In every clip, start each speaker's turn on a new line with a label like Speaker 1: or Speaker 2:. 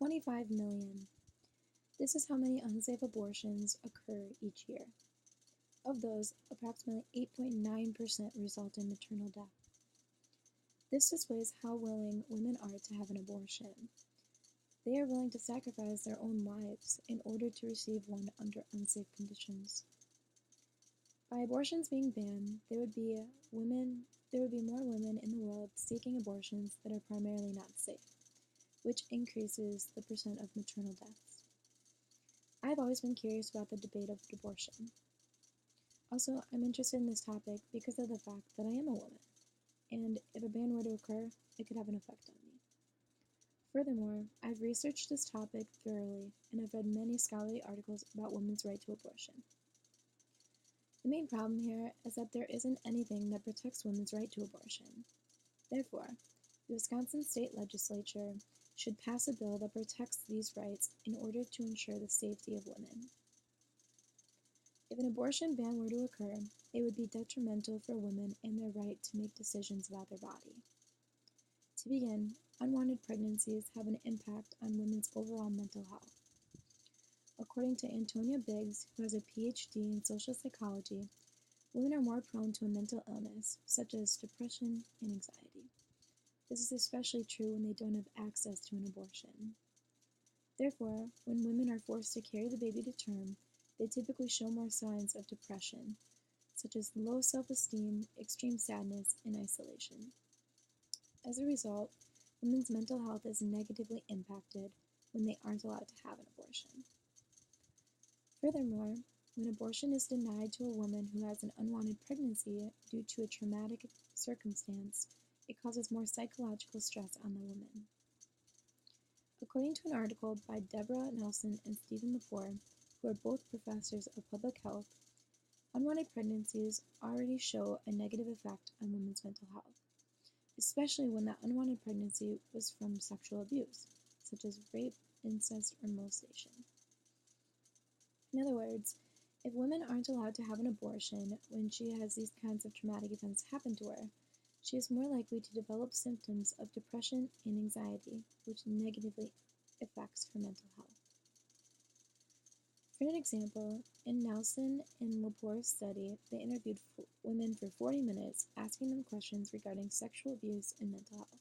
Speaker 1: 25 million. This is how many unsafe abortions occur each year. Of those, approximately 8.9% result in maternal death. This displays how willing women are to have an abortion. They are willing to sacrifice their own lives in order to receive one under unsafe conditions. By abortions being banned, there would be more women in the world seeking abortions that are primarily not safe, which increases the percent of maternal deaths. I've always been curious about the debate of abortion. Also, I'm interested in this topic because of the fact that I am a woman, and if a ban were to occur, it could have an effect on me. Furthermore, I've researched this topic thoroughly, and I've read many scholarly articles about women's right to abortion. The main problem here is that there isn't anything that protects women's right to abortion. Therefore, the Wisconsin State Legislature should pass a bill that protects these rights in order to ensure the safety of women. If an abortion ban were to occur, it would be detrimental for women and their right to make decisions about their body. To begin, unwanted pregnancies have an impact on women's overall mental health. According to Antonia Biggs, who has a PhD in social psychology, women are more prone to a mental illness, such as depression and anxiety. This is especially true when they don't have access to an abortion. Therefore, when women are forced to carry the baby to term, they typically show more signs of depression, such as low self-esteem, extreme sadness, and isolation. As a result, women's mental health is negatively impacted when they aren't allowed to have an abortion. Furthermore, when abortion is denied to a woman who has an unwanted pregnancy due to a traumatic circumstance, it causes more psychological stress on the woman. According to an article by Deborah Nelson and Stephen Lepore, who are both professors of public health, unwanted pregnancies already show a negative effect on women's mental health, especially when that unwanted pregnancy was from sexual abuse, such as rape, incest, or molestation. In other words, if women aren't allowed to have an abortion when she has these kinds of traumatic events happen to her, she is more likely to develop symptoms of depression and anxiety, which negatively affects her mental health. For an example, in Nelson and Lepore's study, they interviewed women for 40 minutes, asking them questions regarding sexual abuse and mental health.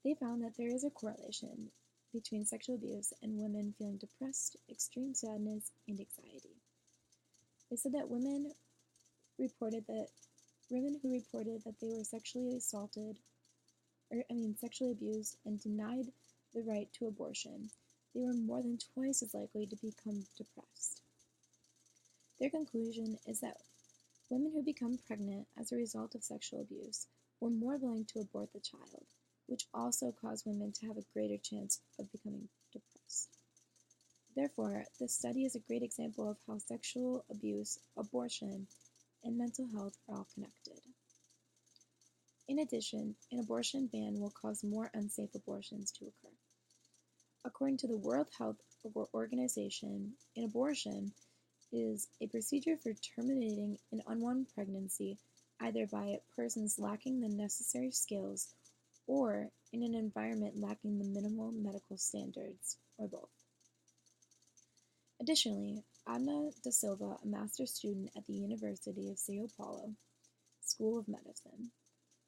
Speaker 1: They found that there is a correlation between sexual abuse and women feeling depressed, extreme sadness, and anxiety. They said that women who reported that they were sexually abused and denied the right to abortion, they were more than twice as likely to become depressed. Their conclusion is that women who become pregnant as a result of sexual abuse were more willing to abort the child, which also caused women to have a greater chance of becoming depressed. Therefore, this study is a great example of how sexual abuse, abortion, and mental health are all connected. In addition, an abortion ban will cause more unsafe abortions to occur. According to the World Health Organization, an abortion is a procedure for terminating an unwanted pregnancy either by persons lacking the necessary skills or in an environment lacking the minimal medical standards, or both. Additionally, Adna da Silva, a master's student at the University of Sao Paulo School of Medicine,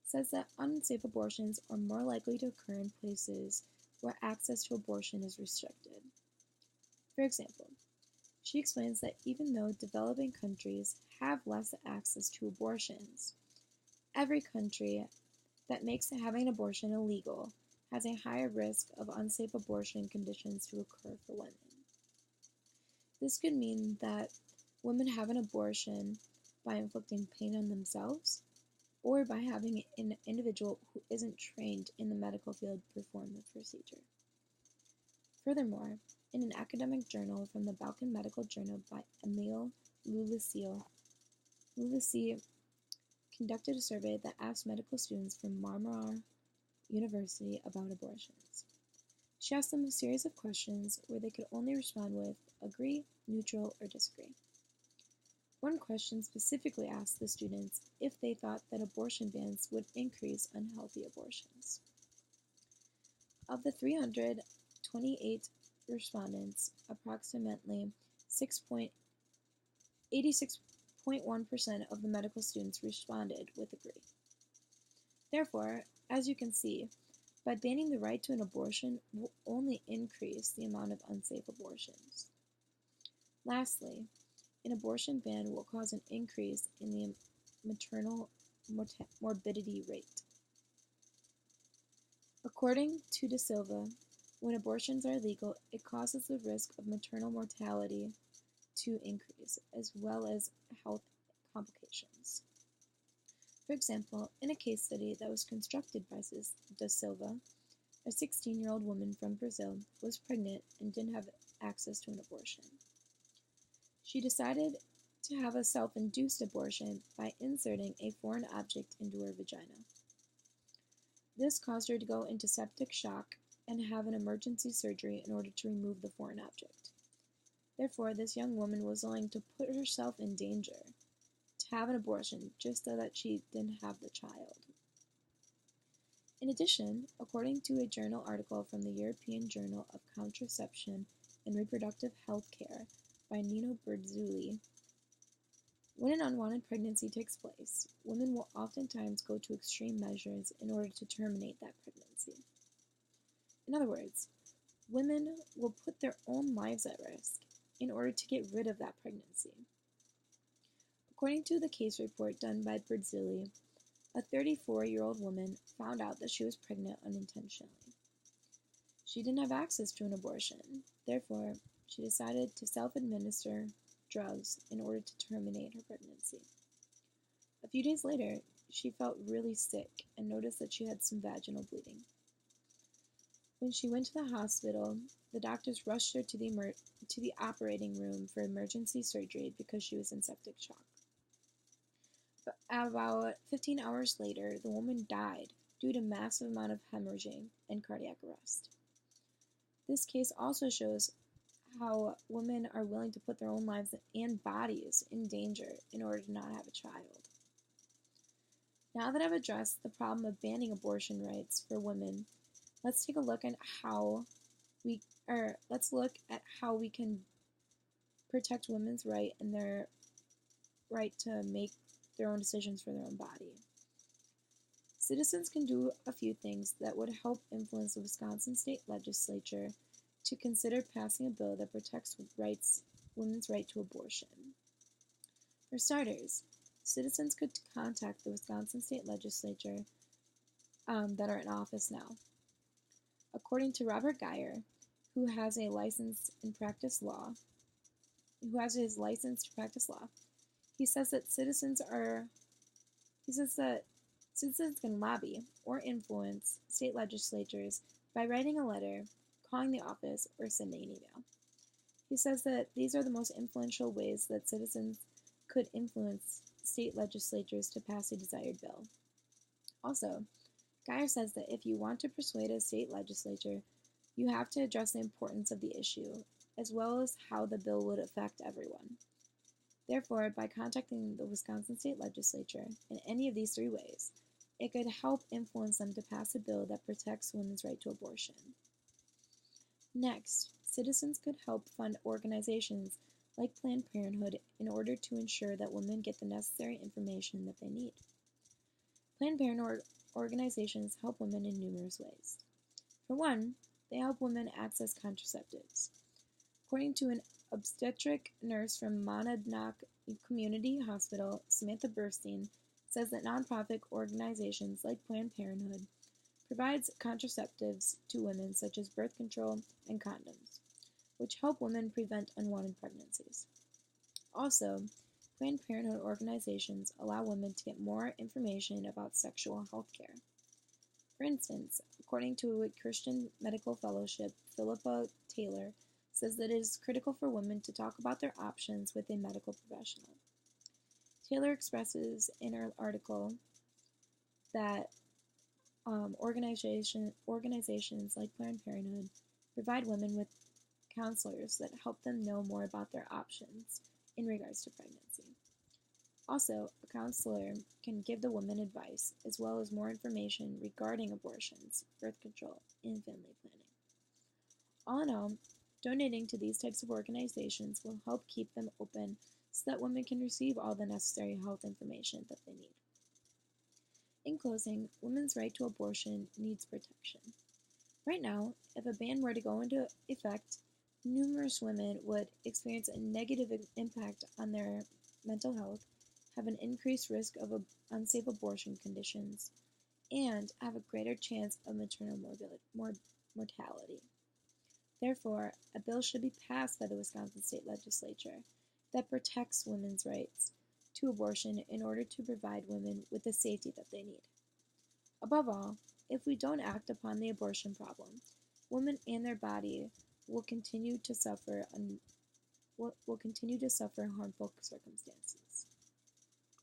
Speaker 1: says that unsafe abortions are more likely to occur in places where access to abortion is restricted. For example, she explains that even though developing countries have less access to abortions, every country that makes having an abortion illegal has a higher risk of unsafe abortion conditions to occur for women. This could mean that women have an abortion by inflicting pain on themselves or by having an individual who isn't trained in the medical field perform the procedure. Furthermore, in an academic journal from the Balkan Medical Journal by Emil Lulisiu conducted a survey that asked medical students from Marmara University about abortions. She asked them a series of questions where they could only respond with agree, neutral, or disagree. One question specifically asked the students if they thought that abortion bans would increase unhealthy abortions. Of the 300, 28 respondents, approximately 86.1% of the medical students responded with agree. Therefore, as you can see, by banning the right to an abortion will only increase the amount of unsafe abortions. Lastly, an abortion ban will cause an increase in the maternal morbidity rate. According to De Silva, when abortions are legal, it causes the risk of maternal mortality to increase, as well as health complications. For example, in a case study that was constructed by De Silva, a 16-year-old woman from Brazil was pregnant and didn't have access to an abortion. She decided to have a self-induced abortion by inserting a foreign object into her vagina. This caused her to go into septic shock and have an emergency surgery in order to remove the foreign object. Therefore, this young woman was willing to put herself in danger to have an abortion just so that she didn't have the child. In addition, according to a journal article from the European Journal of Contraception and Reproductive Health Care by Nino Berzulli, when an unwanted pregnancy takes place, women will oftentimes go to extreme measures in order to terminate that pregnancy. In other words, women will put their own lives at risk in order to get rid of that pregnancy. According to the case report done by Berzulli, a 34-year-old woman found out that she was pregnant unintentionally. She didn't have access to an abortion, therefore, she decided to self-administer drugs in order to terminate her pregnancy. A few days later, she felt really sick and noticed that she had some vaginal bleeding. When she went to the hospital, the doctors rushed her to the operating room for emergency surgery because she was in septic shock. But about 15 hours later, the woman died due to massive amount of hemorrhaging and cardiac arrest. This case also shows how women are willing to put their own lives and bodies in danger in order to not have a child. Now that I've addressed the problem of banning abortion rights for women, let's take a look at how we can protect women's right and their right to make their own decisions for their own body. Citizens can do a few things that would help influence the Wisconsin State Legislature to consider passing a bill that protects women's right to abortion. For starters, citizens could contact the Wisconsin State Legislature that are in office now. According to Robert Geyer, who has his license to practice law, he says that citizens can lobby or influence state legislatures by writing a letter, calling the office, or sending an email. He says that these are the most influential ways that citizens could influence state legislatures to pass a desired bill. Also, Geyer says that if you want to persuade a state legislature, you have to address the importance of the issue, as well as how the bill would affect everyone. Therefore, by contacting the Wisconsin State Legislature in any of these three ways, it could help influence them to pass a bill that protects women's right to abortion. Next, citizens could help fund organizations like Planned Parenthood in order to ensure that women get the necessary information that they need. Planned Parenthood organizations help women in numerous ways. For one, they help women access contraceptives. According to an obstetric nurse from Monadnock Community Hospital, Samantha Burstein, says that nonprofit organizations like Planned Parenthood provides contraceptives to women such as birth control and condoms, which help women prevent unwanted pregnancies. Also, Planned Parenthood organizations allow women to get more information about sexual health care. For instance, according to a Christian Medical Fellowship, Philippa Taylor says that it is critical for women to talk about their options with a medical professional. Taylor expresses in her article that organizations like Planned Parenthood provide women with counselors that help them know more about their options in regards to pregnancy. Also, a counselor can give the woman advice as well as more information regarding abortions, birth control, and family planning. All in all, donating to these types of organizations will help keep them open so that women can receive all the necessary health information that they need. In closing, women's right to abortion needs protection. Right now, if a ban were to go into effect, numerous women would experience a negative impact on their mental health, have an increased risk of unsafe abortion conditions, and have a greater chance of maternal mortality. Therefore, a bill should be passed by the Wisconsin State Legislature that protects women's rights to abortion in order to provide women with the safety that they need. Above all, if we don't act upon the abortion problem, women and their body will continue to suffer harmful circumstances.